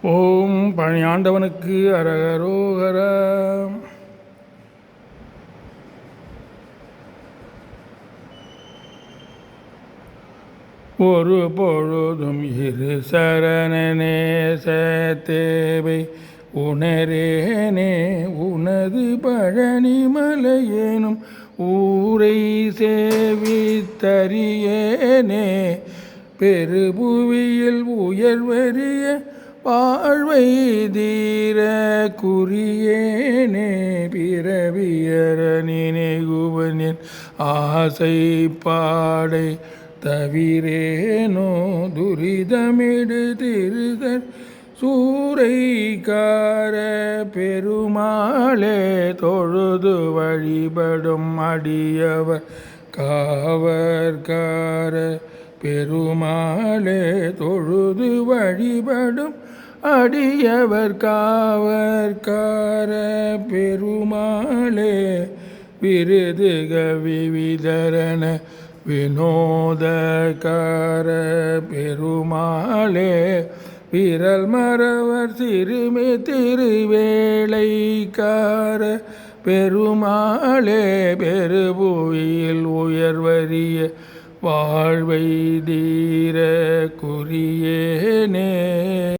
ஓம் பழனி ஆண்டவனுக்கு அரகரோகரா. ஒரு பொழுதும் இரு சரணநேச தேவை உணரேனே உனது பழனி மலையேனும் ஊரை சேவித்தறியேனே பெருபுவியில் உயர்வறிய வாழ்வை தீர குறியேனே பிறவியற நினைகுவனின் ஆசை பாடை தவிரேனோ துரிதமிடு திருகர் சூறைக்கார பெருமாளே தொழுது வழிபடும் அடியவர் காவற்கார பெருமாளே தொழுது வழிபடும் அடியவர் காவற்கார பெருமாளே விருதுக விவிதரண வினோதக்கார பெருமாளே விரல் மறவர் சிறுமி திருவேளைக்கார பெருமாளே பெருபுவியில் உயர்வறிய வாழ்வை தீர குறியேனே.